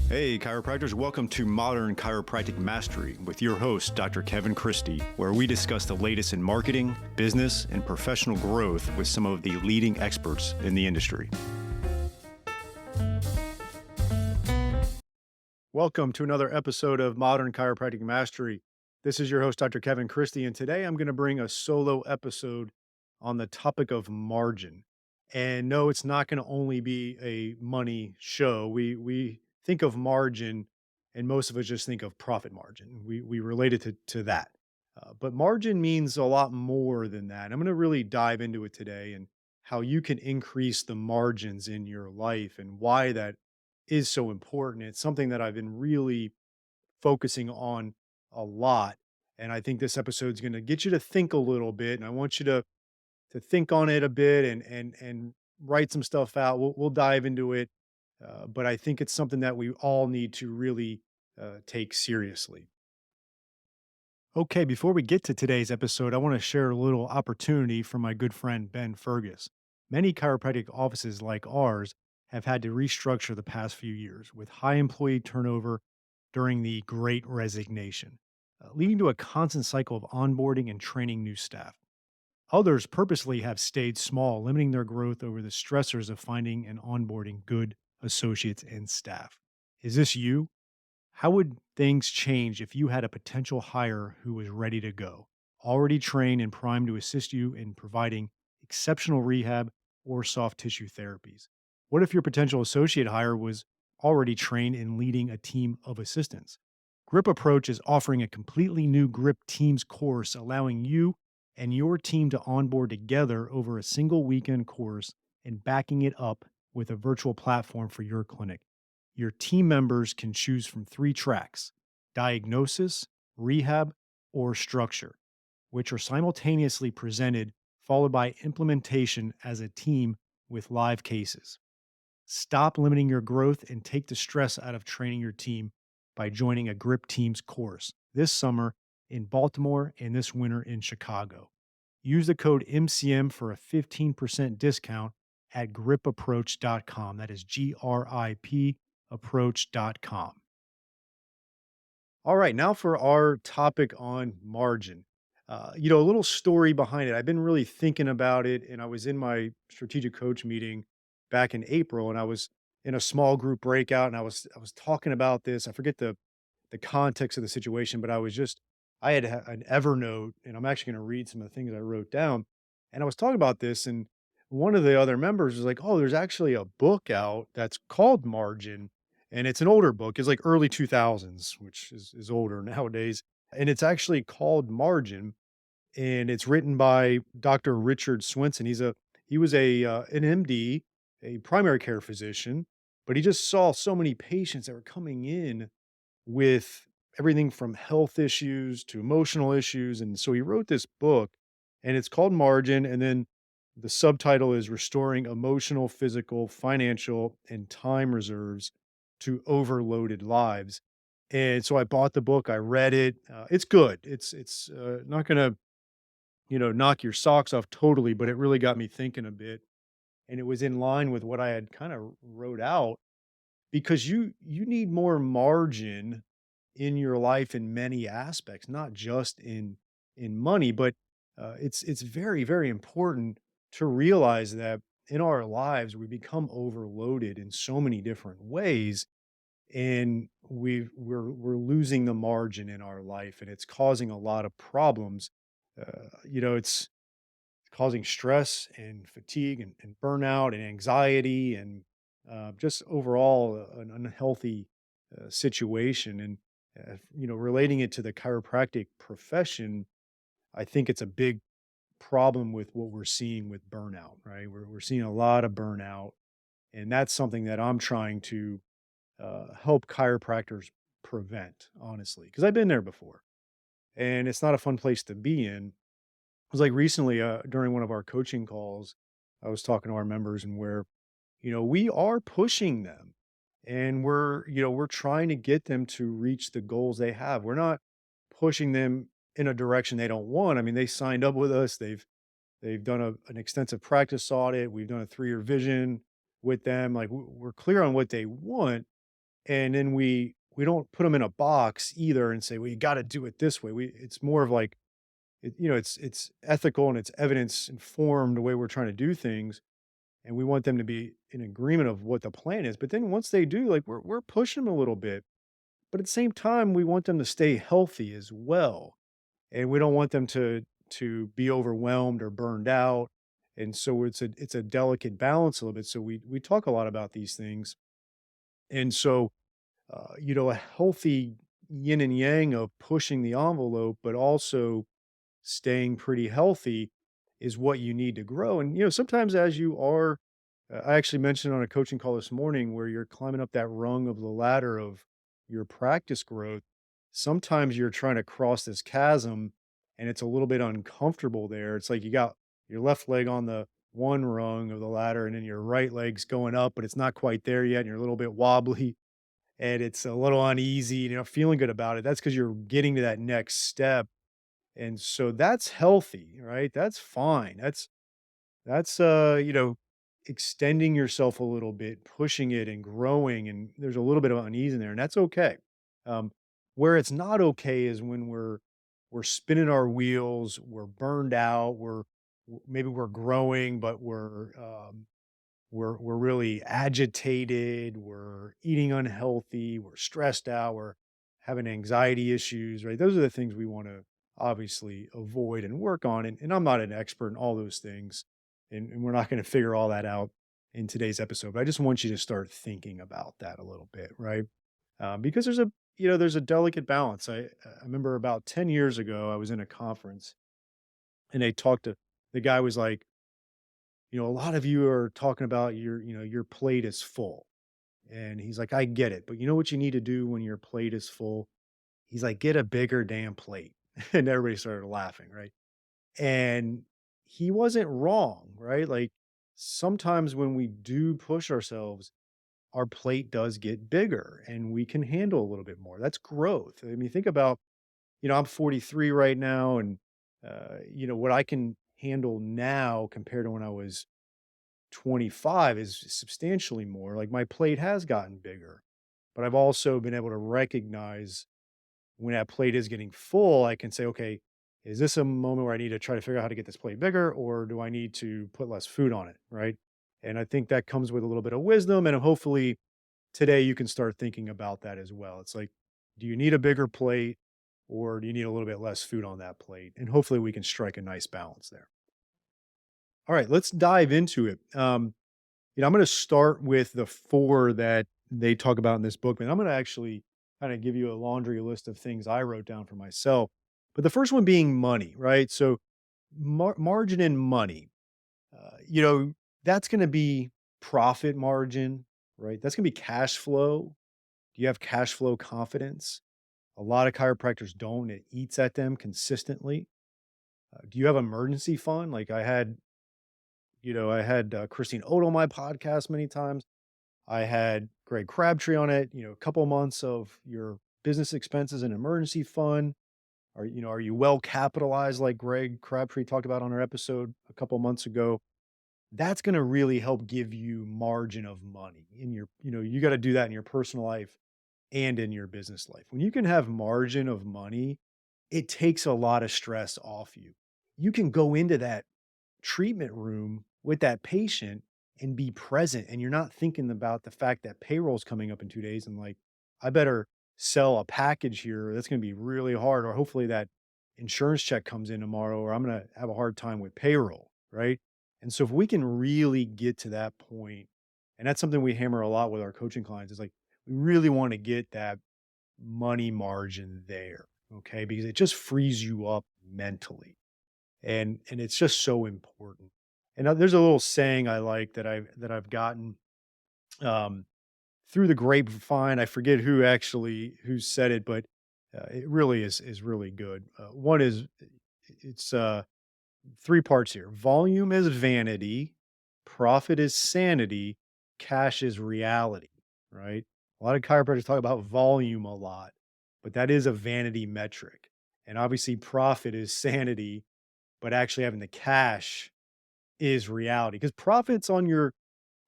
Hey, chiropractors, welcome to Modern Chiropractic Mastery with your host, Dr. Kevin Christie, where we discuss the latest in marketing, business, and professional growth with some of the leading experts in the industry. Welcome to another episode of Modern Chiropractic Mastery. This is your host, Dr. Kevin Christie, and today I'm going to bring a solo episode on the topic of margin. And no, it's not going to only be a money show. We think of margin, and most of us just think of profit margin. We relate it to that. But margin means a lot more than that. I'm going to really dive into it today and how you can increase the margins in your life and why that is so important. It's something that I've been really focusing on a lot. And I think this episode is going to get you to think a little bit. And I want you to think on it a bit and write some stuff out. We'll dive into it, but I think it's something that we all need to really take seriously. Okay, before we get to today's episode, I want to share a little opportunity from my good friend Ben Fergus. Many chiropractic offices like ours have had to restructure the past few years with high employee turnover during the great resignation, leading to a constant cycle of onboarding and training new staff. Others purposely have stayed small, limiting their growth over the stressors of finding and onboarding good associates and staff. Is this you? How would things change if you had a potential hire who was ready to go, already trained and primed to assist you in providing exceptional rehab or soft tissue therapies? What if your potential associate hire was already trained in leading a team of assistants? Grip Approach is offering a completely new Grip Teams course, allowing you and your team to onboard together over a single weekend course and backing it up with a virtual platform for your clinic. Your team members can choose from three tracks: diagnosis, rehab, or structure, which are simultaneously presented, followed by implementation as a team with live cases. Stop limiting your growth and take the stress out of training your team by joining a Grip Teams course this summer in Baltimore and this winter in Chicago. Use the code MCM for a 15% discount at gripapproach.com. That is GRIP approach.com. All right, now for our topic on margin. A little story behind it. I've been really thinking about it, and I was in my strategic coach meeting back in April, and I was in a small group breakout, and I was talking about this. I forget the context of the situation, but I had an Evernote, and I'm actually going to read some of the things I wrote down. And I was talking about this, and one of the other members was like, "Oh, there's actually a book out that's called Margin, and it's an older book. It's like early 2000s, which is older nowadays, and it's actually called Margin, and it's written by Dr. Richard Swenson. He was an MD, a primary care physician, but he just saw so many patients that were coming in with everything from health issues to emotional issues, and so he wrote this book, and it's called Margin, and then the subtitle is Restoring Emotional, Physical, Financial, and Time Reserves to Overloaded Lives. And so I bought the book, I read it. It's good. It's not gonna, knock your socks off totally, but it really got me thinking a bit, and it was in line with what I had kinda wrote out because you need more margin in your life in many aspects, not just in money, but it's very, very important to realize that in our lives we become overloaded in so many different ways, and we're losing the margin in our life, and it's causing a lot of problems. It's causing stress and fatigue and burnout and anxiety and just overall an unhealthy situation. And relating it to the chiropractic profession, I think it's a big problem with what we're seeing with burnout. Right, we're seeing a lot of burnout, and that's something that I'm trying to help chiropractors prevent. Honestly, because I've been there before, and it's not a fun place to be in. It was like recently, during one of our coaching calls, I was talking to our members and where, we are pushing them and we're trying to get them to reach the goals they have. We're not pushing them in a direction they don't want. I mean, they signed up with us. They've done an extensive practice audit. We've done a 3-year vision with them. Like we're clear on what they want, And then we don't put them in a box either and say, well, you got to do it this way. It's more of like, it's ethical and it's evidence informed the way we're trying to do things, and we want them to be in agreement of what the plan is. But then once they do, like we're pushing them a little bit, but at the same time, we want them to stay healthy as well, and we don't want them to be overwhelmed or burned out. And so it's a delicate balance a little bit. So we talk a lot about these things, and so a healthy yin and yang of pushing the envelope, but also staying pretty healthy is what you need to grow. And, sometimes as you are, I actually mentioned on a coaching call this morning where you're climbing up that rung of the ladder of your practice growth. Sometimes you're trying to cross this chasm and it's a little bit uncomfortable there. It's like you got your left leg on the one rung of the ladder and then your right leg's going up, but it's not quite there yet. And you're a little bit wobbly and it's a little uneasy and you're not feeling good about it. That's because you're getting to that next step, and so that's healthy, right? That's fine. That's extending yourself a little bit, pushing it and growing, and there's a little bit of unease in there, and that's okay. Um, where it's not okay is when we're spinning our wheels, we're burned out, maybe we're growing, but we're really agitated, we're eating unhealthy, we're stressed out, we're having anxiety issues, right? Those are the things we want to obviously avoid and work on. And I'm not an expert in all those things, and we're not going to figure all that out in today's episode. But I just want you to start thinking about that a little bit, right? Because there's a delicate balance. I remember about 10 years ago, I was in a conference and the guy was like, a lot of you are talking about your plate is full. And he's like, I get it. But you know what you need to do when your plate is full? He's like, get a bigger damn plate. And everybody started laughing, right? And he wasn't wrong, right? Like sometimes when we do push ourselves, our plate does get bigger and we can handle a little bit more. That's growth. I mean, think about, I'm 43 right now, and what I can handle now compared to when I was 25 is substantially more. Like my plate has gotten bigger, but I've also been able to recognize when that plate is getting full. I can say, okay, is this a moment where I need to try to figure out how to get this plate bigger, or do I need to put less food on it? Right. And I think that comes with a little bit of wisdom. And hopefully today you can start thinking about that as well. It's like, do you need a bigger plate or do you need a little bit less food on that plate? And hopefully we can strike a nice balance there. All right, let's dive into it. I'm going to start with the four that they talk about in this book, and I'm going to actually kind of give you a laundry list of things I wrote down for myself. But the first one being money, right? So margin and money, that's going to be profit margin, right? That's going to be cash flow. Do you have cash flow confidence? A lot of chiropractors don't. It eats at them consistently. Do you have emergency fund? Like I had Christine Odo on my podcast many times. I had Greg Crabtree on it, a couple months of your business expenses and emergency fund. Are you well capitalized like Greg Crabtree talked about on our episode a couple months ago? That's going to really help give you margin of money in you got to do that in your personal life and in your business life. When you can have margin of money, it takes a lot of stress off you. You can go into that treatment room with that patient and be present, and you're not thinking about the fact that payroll's coming up in 2 days and like, I better sell a package here that's going to be really hard, or hopefully that insurance check comes in tomorrow, or I'm going to have a hard time with payroll, right? And so if we can really get to that point, and that's something we hammer a lot with our coaching clients, is like we really want to get that money margin there, okay? Because it just frees you up mentally, and it's just so important. And there's a little saying I like that I've gotten um, through the grapevine. I forget who said it, but it really is really good. One is it's three parts here: volume is vanity, profit is sanity, cash is reality. Right? A lot of chiropractors talk about volume a lot, but that is a vanity metric, and obviously profit is sanity, but actually having the cash is reality, because profits on your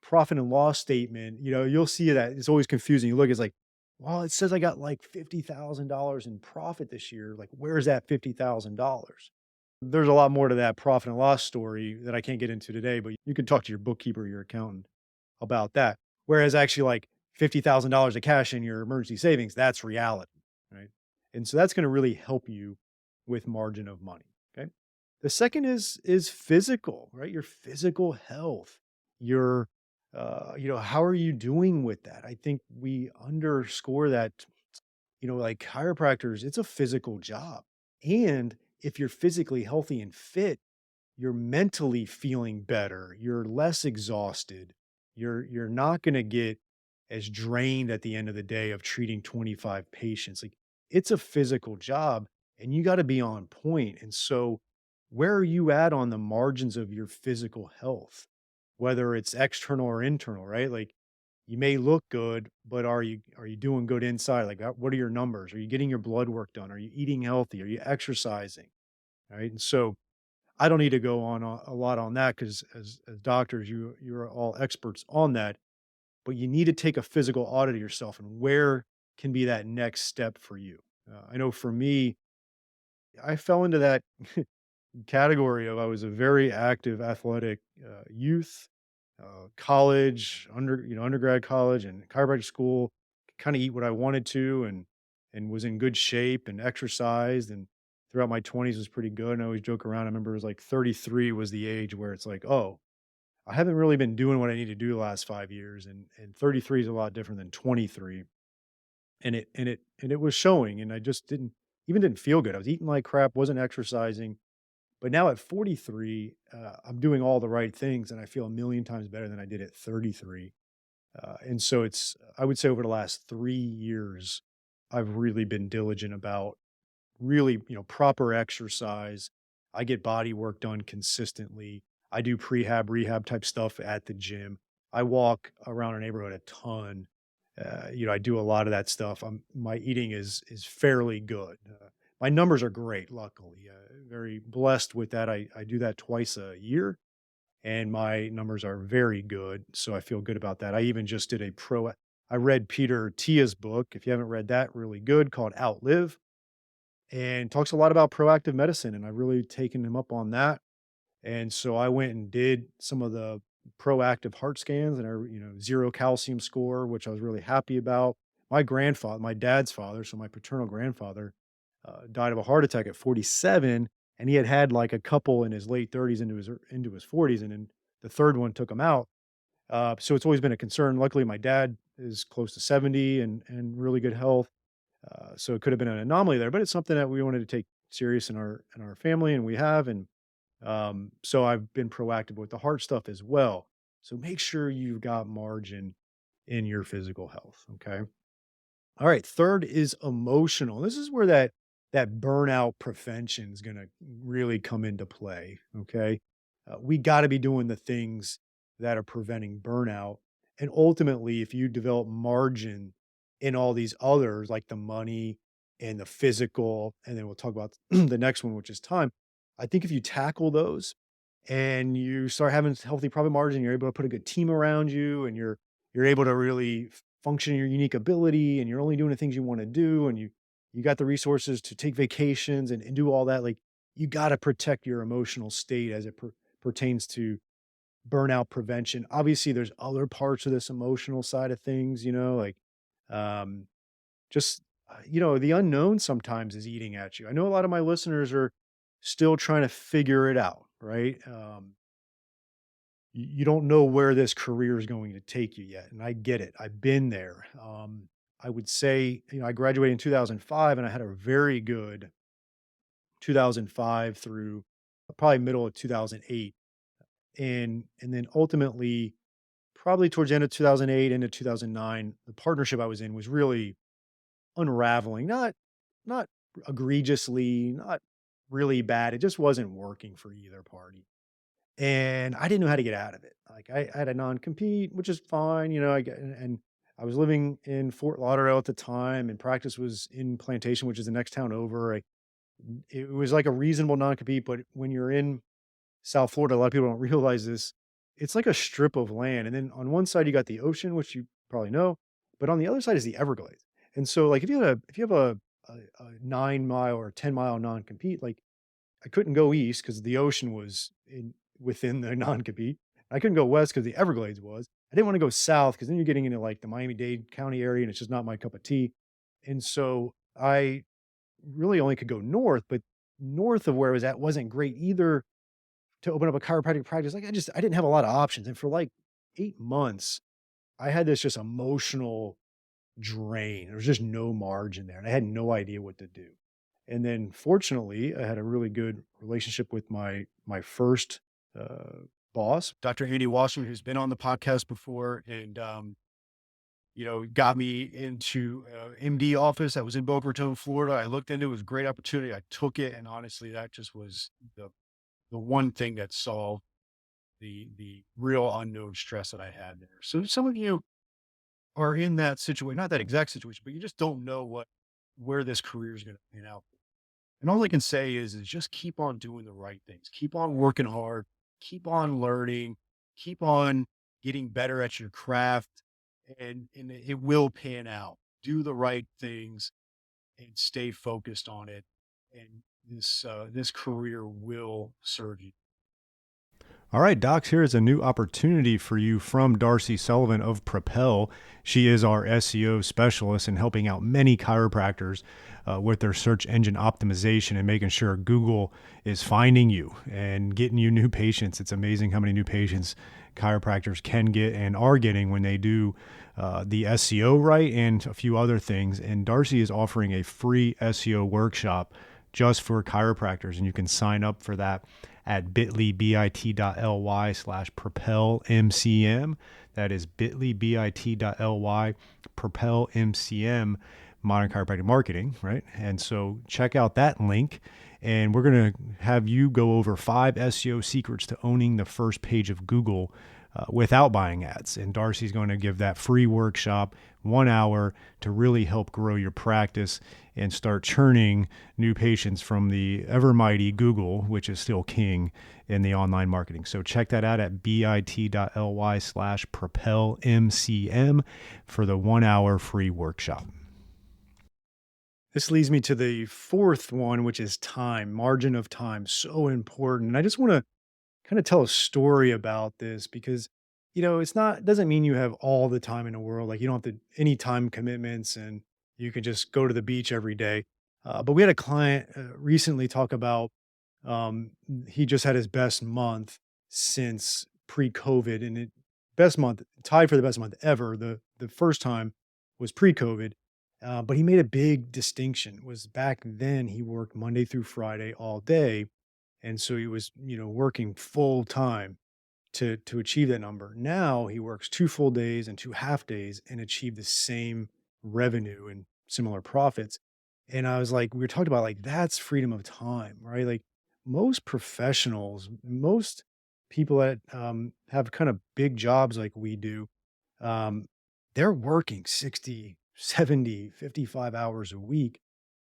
profit and loss statement, you'll see that it's always confusing. You look, it's like Well, it says I got like $50,000 in profit this year. Like, where's that $50,000? There's a lot more to that profit and loss story that I can't get into today, but you can talk to your bookkeeper, your accountant about that. Whereas actually like $50,000 of cash in your emergency savings, that's reality, right? And so that's going to really help you with margin of money. Okay. The second is physical, right? Your physical health. Your how are you doing with that? I think we underscore that, like chiropractors, it's a physical job. And if you're physically healthy and fit, you're mentally feeling better, you're less exhausted, you're not gonna get as drained at the end of the day of treating 25 patients. Like, it's a physical job and you gotta be on point. And so, where are you at on the margins of your physical health? Whether it's external or internal, right? Like, you may look good, but are you doing good inside? Like, what are your numbers? Are you getting your blood work done? Are you eating healthy? Are you exercising? Right? And so I don't need to go on a lot on that because as doctors, you're all experts on that, but you need to take a physical audit of yourself and where can be that next step for you. I know for me, I fell into that category of I was a very active athletic youth, college, undergrad college and chiropractic school, kind of eat what I wanted to and was in good shape and exercised and throughout my 20s was pretty good. And I always joke around. I remember it was like 33 was the age where it's like, oh, I haven't really been doing what I need to do the last 5 years. And 33 is a lot different than 23. And it was showing. And I just didn't feel good. I was eating like crap, wasn't exercising, but now at 43, I'm doing all the right things and I feel a million times better than I did at 33. And so I would say over the last 3 years, I've really been diligent about really, proper exercise. I get body work done consistently. I do prehab, rehab type stuff at the gym. I walk around our neighborhood a ton. I do a lot of that stuff. My eating is fairly good. My numbers are great, luckily. Very blessed with that. I do that twice a year, and my numbers are very good. So I feel good about that. I even just did a pro. I read Peter Tia's book. If you haven't read that, really good, called Outlive, and talks a lot about proactive medicine. And I've really taken him up on that. And so I went and did some of the proactive heart scans and zero calcium score, which I was really happy about. My dad's father, so my paternal grandfather, died of a heart attack at 47, and he had had like a couple in his late 30s into his 40s, and then the third one took him out. So it's always been a concern. Luckily, my dad is close to 70 and really good health. So it could have been an anomaly there, but it's something that we wanted to take serious in our family, and we have. And so I've been proactive with the heart stuff as well. So make sure you've got margin in your physical health. Okay. All right. Third is emotional. This is where that burnout prevention is going to really come into play. Okay. We got to be doing the things that are preventing burnout. And ultimately, if you develop margin in all these others, like the money and the physical, and then we'll talk about the next one, which is time. I think if you tackle those and you start having healthy profit margin, you're able to put a good team around you and you're able to really function in your unique ability and you're only doing the things you want to do and you got the resources to take vacations and do all that. Like, you got to protect your emotional state as it pertains to burnout prevention. Obviously there's other parts of this emotional side of things, like um just the unknown sometimes is eating at you. I know a lot of my listeners are still trying to figure it out, right? You don't know where this career is going to take you yet. And I get it. I've been there. I would say, I graduated in 2005 and I had a very good 2005 through probably middle of 2008. And then ultimately, probably towards the end of 2008 into 2009, the partnership I was in was really unraveling. Not egregiously, not really bad. It just wasn't working for either party. And I didn't know how to get out of it. Like, I had a non-compete, which is fine, and I was living in Fort Lauderdale at the time, and practice was in Plantation, which is the next town over. It was like a reasonable non-compete, but when you're in South Florida, a lot of people don't realize this. It's like a strip of land, and then on one side you got the ocean, which you probably know, but on the other side is the Everglades. And so, like, if you have a 9 mile or 10 mile non compete, like I couldn't go east because the ocean was in within the non compete. I couldn't go west because the Everglades was. I didn't want to go south because then you're getting into like the Miami-Dade County area, and it's just not my cup of tea. And so I really only could go north, but north of where I was at wasn't great either to open up a chiropractic practice. Like I didn't have a lot of options. And for like 8 months, I had this just emotional drain. There was just no margin there. And I had no idea what to do. And then fortunately, I had a really good relationship with my first boss, Dr. Andy Washington, who's been on the podcast before, and got me into MD office. I was in Boca Raton, Florida. I looked into it. It was a great opportunity. I took it, and honestly, that just was the one thing that solved the real unknown stress that I had there. So some of you are in that situation, not that exact situation, but you just don't know where this career is going to pan out. And all I can say is just keep on doing the right things. Keep on working hard. Keep on learning. Keep on getting better at your craft, and it will pan out. Do the right things and stay focused on it. And this career will serve you. All right, Docs, here is a new opportunity for you from Darcy Sullivan of Propel. She is our SEO specialist in helping out many chiropractors with their search engine optimization and making sure Google is finding you and getting you new patients. It's amazing how many new patients chiropractors can get and are getting when they do the SEO right and a few other things. And Darcy is offering a free SEO workshop just for chiropractors, and you can sign up for that at bit.ly/propelmcm. That is bit.ly/propelmcm, modern chiropractic marketing, right? And so check out that link, and we're going to have you go over 5 SEO secrets to owning the first page of Google without buying ads. And Darcy's going to give that free workshop, 1 hour, to really help grow your practice and start churning new patients from the ever mighty Google, which is still king in the online marketing. So check that out at bit.ly/propelmcm for the 1 hour free workshop. This leads me to the fourth one, which is time, margin of time. So important. And I just want to kind of tell a story about this because, it's not, doesn't mean you have all the time in the world. Like you don't have to, any time commitments and you can just go to the beach every day. But we had a client recently talk about, um, he just had his best month since pre-COVID, and best month tied for the best month ever. The first time was pre-COVID, but he made a big distinction. Was back then he worked Monday through Friday all day, and so he was working full time to achieve that number. Now he works 2 full days and 2 half days and achieve the same revenue and similar profits. And I was like, we were talking about like that's freedom of time, right? Like most professionals, most people that have kind of big jobs like we do, um, they're working 60, 70, 55 hours a week.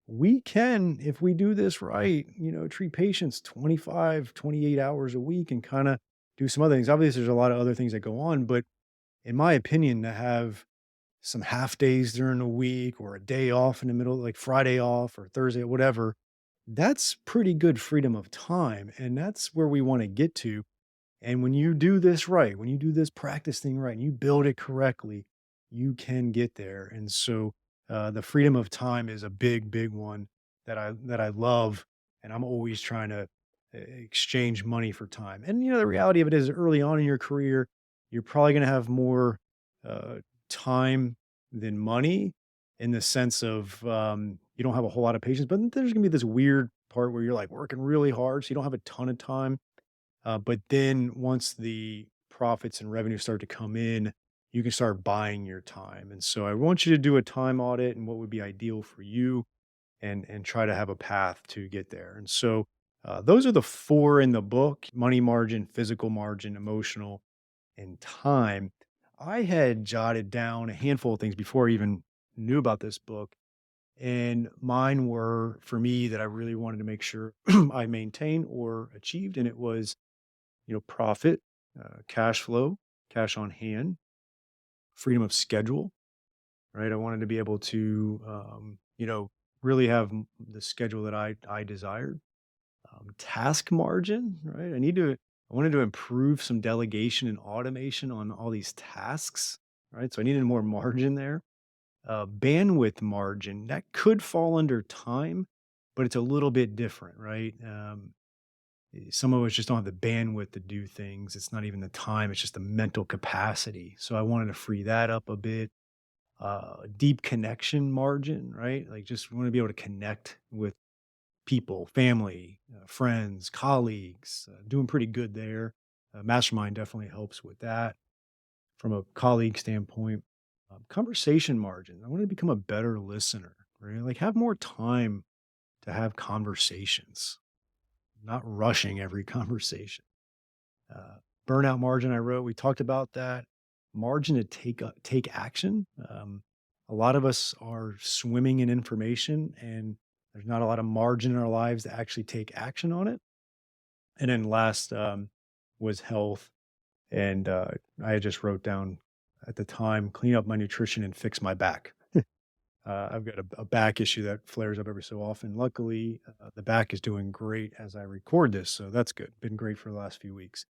We can, if we do this right, treat patients 25, 28 hours a week and kind of do some other things. Obviously, there's a lot of other things that go on, but in my opinion, to have some half days during the week or a day off in the middle, like Friday off or Thursday, whatever, that's pretty good freedom of time. And that's where we want to get to. And when you do this right, when you do this practice thing right, and you build it correctly, you can get there. And so the freedom of time is a big, big one that I love, and I'm always trying to exchange money for time. And the reality of it is, early on in your career, you're probably going to have more uh, time than money, in the sense of you don't have a whole lot of patience. But there's going to be this weird part where you're like working really hard, so you don't have a ton of time, but then once the profits and revenue start to come in, you can start buying your time. And so I want you to do a time audit and what would be ideal for you, and try to have a path to get there. And so those are the 4 in the book: money margin, physical margin, emotional, and time. I had jotted down a handful of things before I even knew about this book. And mine were, for me, that I really wanted to make sure I maintained or achieved. And it was profit, cash flow, cash on hand, freedom of schedule, right? I wanted to be able to, really have the schedule that I desired. Task margin, right? I wanted to improve some delegation and automation on all these tasks, right? So I needed more margin there. Bandwidth margin, that could fall under time, but it's a little bit different, right? Some of us just don't have the bandwidth to do things. It's not even the time, it's just the mental capacity. So I wanted to free that up a bit. Deep connection margin, right? Like just want to be able to connect with people, family, friends, colleagues, doing pretty good there. Mastermind definitely helps with that from a colleague standpoint. Conversation margin. I want to become a better listener, right? Like have more time to have conversations, not rushing every conversation. Uh, Burnout margin. I wrote. We talked about that. Margin to take action. A lot of us are swimming in information, and there's not a lot of margin in our lives to actually take action on it. And then last was health, and I had just wrote down at the time, clean up my nutrition and fix my back. I've got a back issue that flares up every so often. Luckily, the back is doing great as I record this, so that's good. Been great for the last few weeks.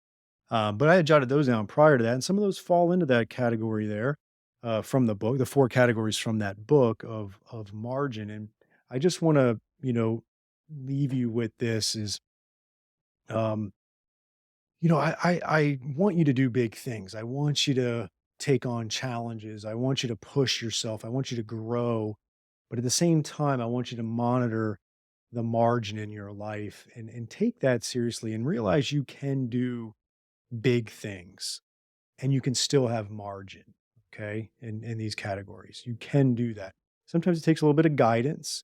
But I had jotted those down prior to that, and some of those fall into that category there from the book, the four categories from that book of margin. And I just want to, leave you with this is, um, I want you to do big things. I want you to take on challenges. I want you to push yourself. I want you to grow. But at the same time, I want you to monitor the margin in your life and take that seriously and realize you can do big things and you can still have margin, okay, in these categories. You can do that. Sometimes it takes a little bit of guidance.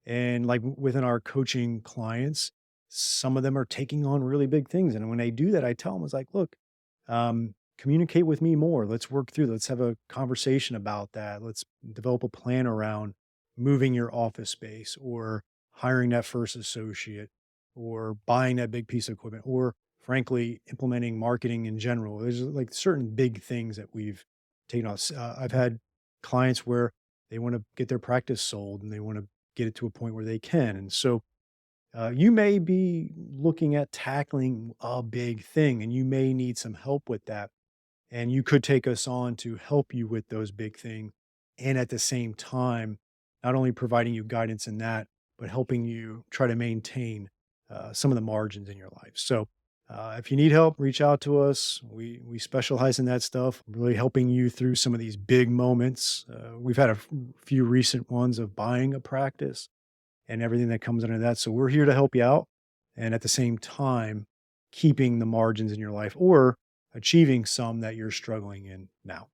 And like within our coaching clients, some of them are taking on really big things. And when they do that, I tell them, it's like, look, communicate with me more. Let's work through. Let's have a conversation about that. Let's develop a plan around moving your office space or hiring that first associate or buying that big piece of equipment or frankly, implementing marketing in general. There's like certain big things that we've taken on. I've had clients where they want to get their practice sold and they want to get it to a point where they can. And so you may be looking at tackling a big thing and you may need some help with that. And you could take us on to help you with those big things. And at the same time, not only providing you guidance in that, but helping you try to maintain some of the margins in your life. So if you need help, reach out to us. We specialize in that stuff, really helping you through some of these big moments. We've had a few recent ones of buying a practice and everything that comes under that. So we're here to help you out. And at the same time, keeping the margins in your life or achieving some that you're struggling in now.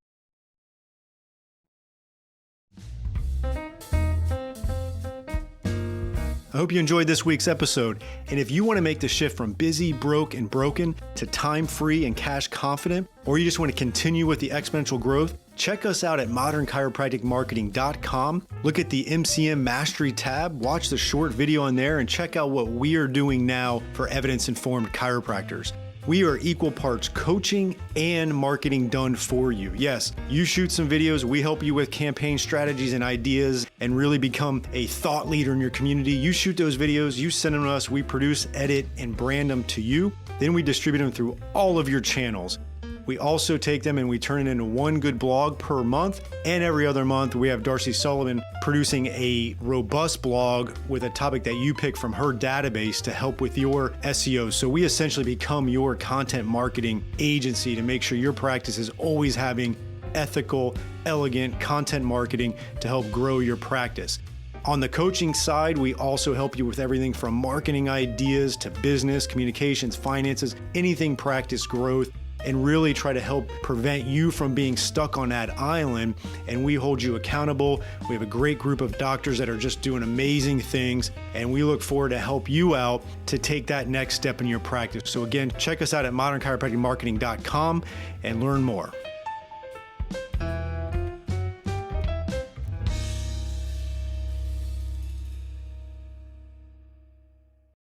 I hope you enjoyed this week's episode. And if you want to make the shift from busy, broke, and broken to time-free and cash confident, or you just want to continue with the exponential growth, check us out at modernchiropracticmarketing.com. Look at the MCM Mastery tab, watch the short video on there, and check out what we are doing now for evidence-informed chiropractors. We are equal parts coaching and marketing done for you. Yes, you shoot some videos, we help you with campaign strategies and ideas and really become a thought leader in your community. You shoot those videos, you send them to us, we produce, edit, and brand them to you. Then we distribute them through all of your channels. We also take them and we turn it into one good blog per month. And every other month, we have Darcy Sullivan producing a robust blog with a topic that you pick from her database to help with your SEO. So we essentially become your content marketing agency to make sure your practice is always having ethical, elegant content marketing to help grow your practice. On the coaching side, we also help you with everything from marketing ideas to business, communications, finances, anything practice growth, and really try to help prevent you from being stuck on that island. And we hold you accountable. We have a great group of doctors that are just doing amazing things. And we look forward to help you out to take that next step in your practice. So again, check us out at modernchiropracticmarketing.com and learn more.